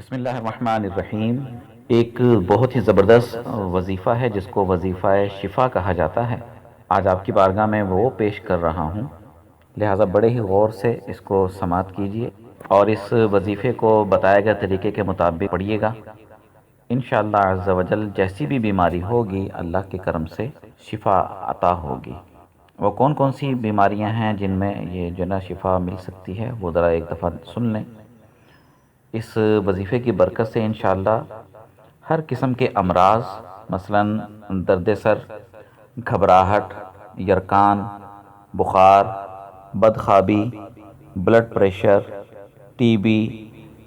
بسم اللہ الرحمن الرحیم۔ ایک بہت ہی زبردست وظیفہ ہے جس کو وظیفہ شفا کہا جاتا ہے۔ آج آپ کی بارگاہ میں وہ پیش کر رہا ہوں، لہٰذا بڑے ہی غور سے اس کو سماعت کیجیے اور اس وظیفے کو بتائے گئے طریقے کے مطابق پڑھیے گا۔ انشاءاللہ عز و جل جیسی بھی بیماری ہوگی اللہ کے کرم سے شفا عطا ہوگی۔ وہ کون کون سی بیماریاں ہیں جن میں یہ جنا شفا مل سکتی ہے وہ ذرا ایک دفعہ سن لیں۔ اس وظیفے کی برکت سے انشاءاللہ ہر قسم کے امراض، مثلا درد سر، گھبراہٹ، یرکان، بخار، بدخوابی، بلڈ پریشر، ٹی بی،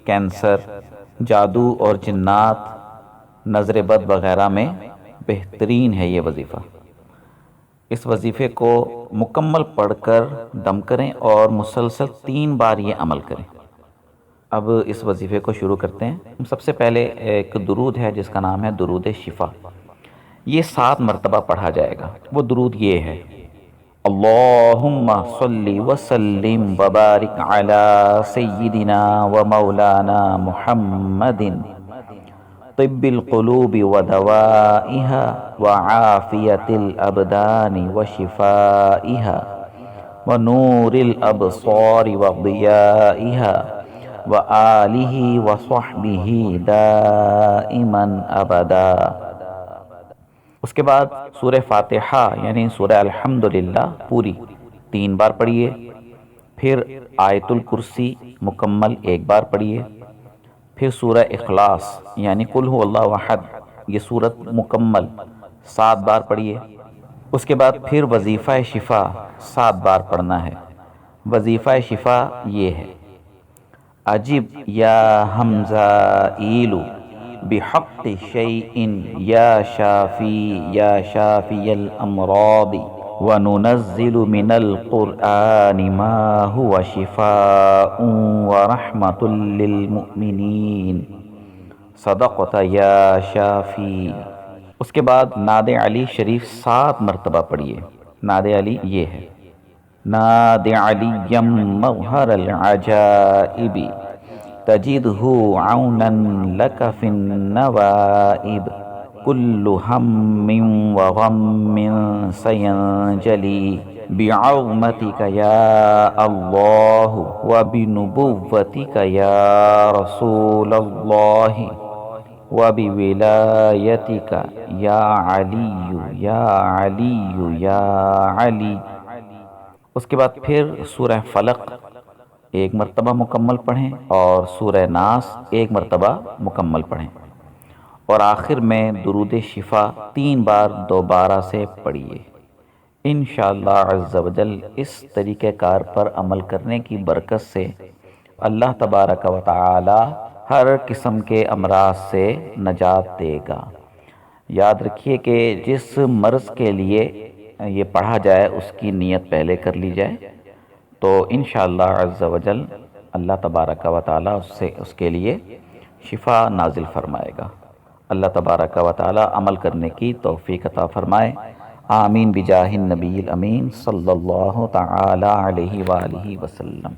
کینسر، جادو اور جنات، نظر بد وغیرہ میں بہترین ہے یہ وظیفہ۔ اس وظیفے کو مکمل پڑھ کر دم کریں اور مسلسل 3 بار یہ عمل کریں۔ اب اس وظیفے کو شروع کرتے ہیں۔ سب سے پہلے ایک درود ہے جس کا نام ہے درود شفا۔ یہ 7 مرتبہ پڑھا جائے گا۔ وہ درود یہ ہے: اللہم صلی وسلم وبارک علی سیدنا و مولانا محمد طب القلوب ودوائها وعافیت الابدان وشفائها ونور الابصار وضیائها وآلہ وصحبہ دائما ابدا۔ اس کے بعد سورہ فاتحہ یعنی سورہ الحمدللہ پوری 3 بار پڑھیے، پھر آیت الکرسی مکمل 1 بار پڑھیے، پھر سورہ اخلاص یعنی قل هو اللہ احد یہ سورت مکمل 7 بار پڑھیے۔ اس کے بعد پھر وظیفہ شفا 7 بار پڑھنا ہے۔ وظیفہ شفا یہ ہے: عجب یا حمزائیل بحق شیء یا شافی الامراض وننزل من القرآن ما هو شفاء ورحمۃ للمؤمنین صدقت یا شافی۔ اس کے بعد نعت علی شریف 7 مرتبہ پڑھیے۔ نعت علی یہ ہے: ناد علی مظہر العجائب تجدہ عونا لک فی النوائب کل ہم وغم سینجلی بعظمتک یا اللہ وبنبوتک یا رسول اللہ وبولایتک یا علی یا علی یا علی۔ اس کے بعد پھر سورہ فلق 1 مرتبہ مکمل پڑھیں اور سورہ ناس 1 مرتبہ مکمل پڑھیں، اور آخر میں درود شفا 3 بار دوبارہ سے پڑھیے۔ انشاءاللہ عز و جل اس طریقہ کار پر عمل کرنے کی برکت سے اللہ تبارک و تعالی ہر قسم کے امراض سے نجات دے گا۔ یاد رکھیے کہ جس مرض کے لیے یہ پڑھا جائے اس کی نیت پہلے کر لی جائے تو انشاءاللہ عز و جل اللہ تبارک و تعالی اس کے لیے شفا نازل فرمائے گا۔ اللہ تبارک و تعالی عمل کرنے کی توفیق عطا فرمائے۔ آمین بجاہ النبی الامین صلی اللہ تعالی علیہ وآلہ وسلم۔